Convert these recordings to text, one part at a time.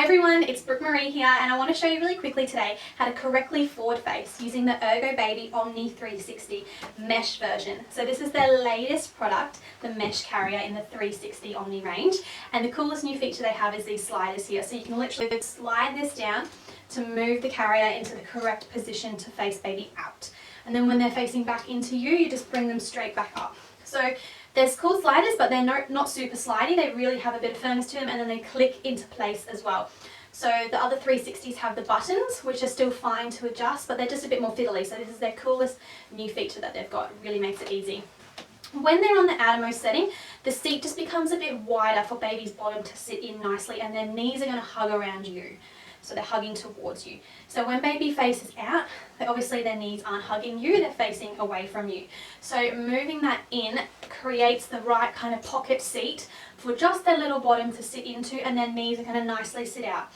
Hi everyone, it's Brooke Marie here, and I want to show you really quickly today how to correctly forward face using the Ergobaby Omni 360 mesh version. So this is their latest product, the mesh carrier in the 360 Omni range, and the coolest new feature they have is these sliders here. So you can literally slide this down to move the carrier into the correct position to face baby out. And then when they're facing back into you, you just bring them straight back up. So there's cool sliders, but they're not super slidey. They really have a bit of firmness to them, and then they click into place as well. So the other 360s have the buttons, which are still fine to adjust, but they're just a bit more fiddly. So this is their coolest new feature that they've got. It really makes it easy. When they're on the outermost setting, the seat just becomes a bit wider for baby's bottom to sit in nicely, and their knees are going to hug around you. So they're hugging towards you. So when baby faces out, obviously their knees aren't hugging you, they're facing away from you. So moving that in creates the right kind of pocket seat for just their little bottom to sit into, and their knees are going to nicely sit out.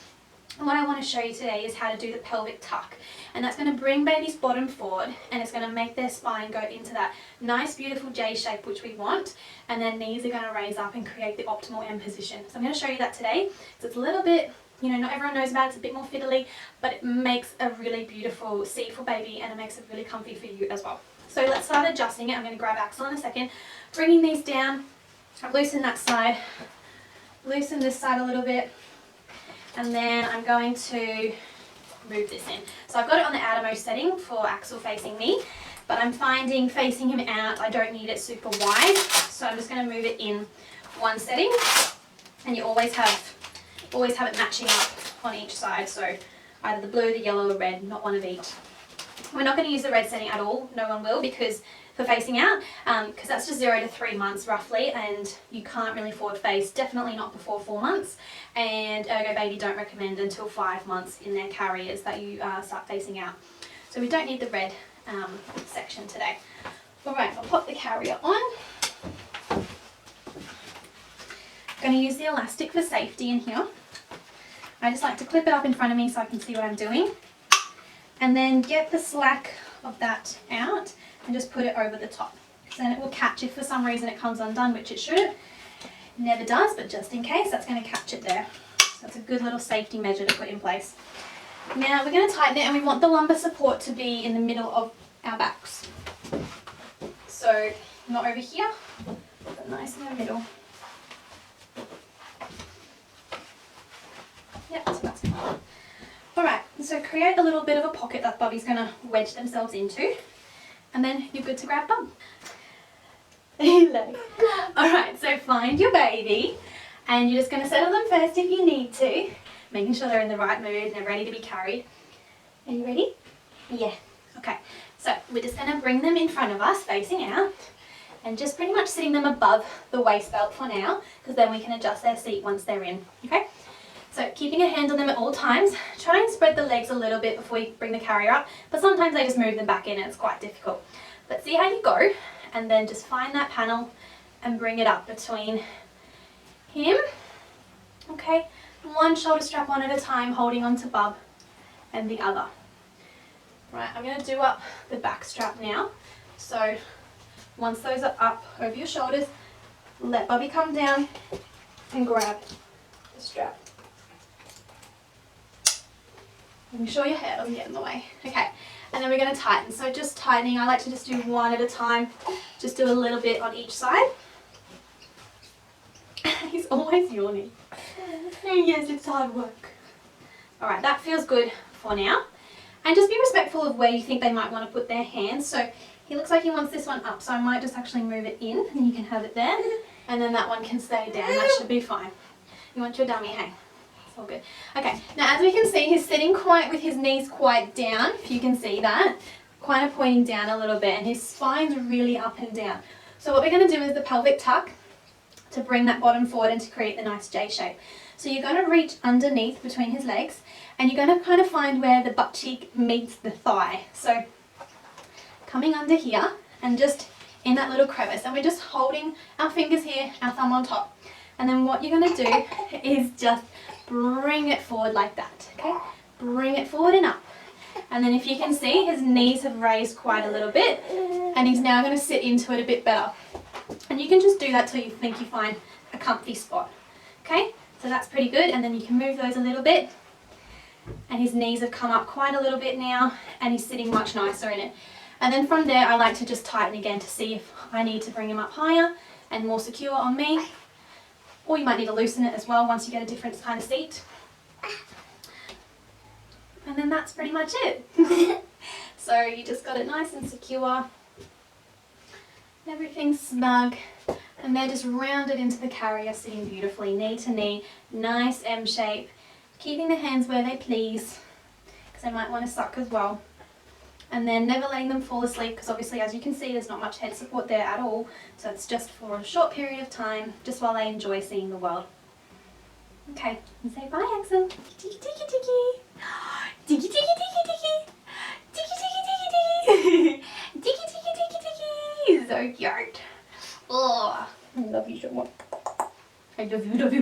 And what I want to show you today is how to do the pelvic tuck. And that's going to bring baby's bottom forward, and it's going to make their spine go into that nice beautiful J shape which we want, and their knees are going to raise up and create the optimal M position. So I'm going to show you that today. So it's a little bit, you know, not everyone knows about it, it's a bit more fiddly, but it makes a really beautiful seat for baby, and it makes it really comfy for you as well. So let's start adjusting it. I'm going to grab Axel in a second, bringing these down, loosen that side, loosen this side a little bit, and then I'm going to move this in. So I've got it on the outermost setting for Axel facing me, but I'm finding facing him out, I don't need it super wide, so I'm just going to move it in one setting, and you always have it matching up on each side, so either the blue, the yellow or red, not one of each. We're not going to use the red setting at all, no one will, because for facing out, because that's just 0 to 3 months roughly, and you can't really forward face, definitely not before 4 months, and Ergobaby don't recommend until 5 months in their carriers that you start facing out. So we don't need the red section today. Alright, I'll pop the carrier on. I'm going to use the elastic for safety in here. I just like to clip it up in front of me so I can see what I'm doing, and then get the slack of that out and just put it over the top. Then it will catch if for some reason it comes undone, which it shouldn't. It never does, but just in case, that's going to catch it there. So that's a good little safety measure to put in place. Now we're going to tighten it, and we want the lumbar support to be in the middle of our backs. So not over here, but nice in the middle. Yep, so that's good. Alright, so create a little bit of a pocket that Bubby's going to wedge themselves into, and then you're good to grab Bub. Alright, so find your baby, and you're just going to settle them first if you need to, making sure they're in the right mood and they're ready to be carried. Are you ready? Yeah. Okay, so we're just going to bring them in front of us, facing out, and just pretty much sitting them above the waist belt for now, because then we can adjust their seat once they're in. Okay? So keeping a hand on them at all times. Try and spread the legs a little bit before you bring the carrier up, but sometimes they just move them back in and it's quite difficult. But see how you go, and then just find that panel and bring it up between him. Okay, one shoulder strap on at a time, holding on to Bub, and the other. Right, I'm going to do up the back strap now. So once those are up over your shoulders, let Bubby come down and grab the strap. Make sure your hair doesn't get in the way. Okay, and then we're going to tighten. So just tightening, I like to just do one at a time. Just do a little bit on each side. He's always yawning. Yes, it's hard work. Alright, that feels good for now. And just be respectful of where you think they might want to put their hands. So he looks like he wants this one up, so I might just actually move it in, and you can have it there. And then that one can stay down. That should be fine. You want your dummy, hey? All good. Okay, now as we can see, he's sitting quite with his knees quite down, if you can see that, kind of pointing down a little bit, and his spine's really up and down. So what we're going to do is the pelvic tuck to bring that bottom forward and to create the nice J shape. So you're going to reach underneath between his legs, and you're going to kind of find where the butt cheek meets the thigh. So coming under here and just in that little crevice, and we're just holding our fingers here, our thumb on top. And then what you're going to do is just bring it forward like that, okay? Bring it forward and up. And then if you can see, his knees have raised quite a little bit, and he's now going to sit into it a bit better. And you can just do that till you think you find a comfy spot, okay? So that's pretty good, and then you can move those a little bit. And his knees have come up quite a little bit now, and he's sitting much nicer in it. And then from there, I like to just tighten again to see if I need to bring him up higher and more secure on me. Or you might need to loosen it as well once you get a different kind of seat. And then that's pretty much it. So you just got it nice and secure. Everything's snug. And they're just rounded into the carrier, sitting beautifully, knee to knee, nice M shape. Keeping the hands where they please, because they might want to suck as well. And then never letting them fall asleep, because obviously, as you can see, there's not much head support there at all. So it's just for a short period of time, just while they enjoy seeing the world. Okay, and say bye, Axel. Tiki tiki tiki. Tiki tiki tiki tiki. Tiki tiki tiki tiki. Tiki tiki tiki tiki. So cute. Oh, I love you so much. I love you, love you.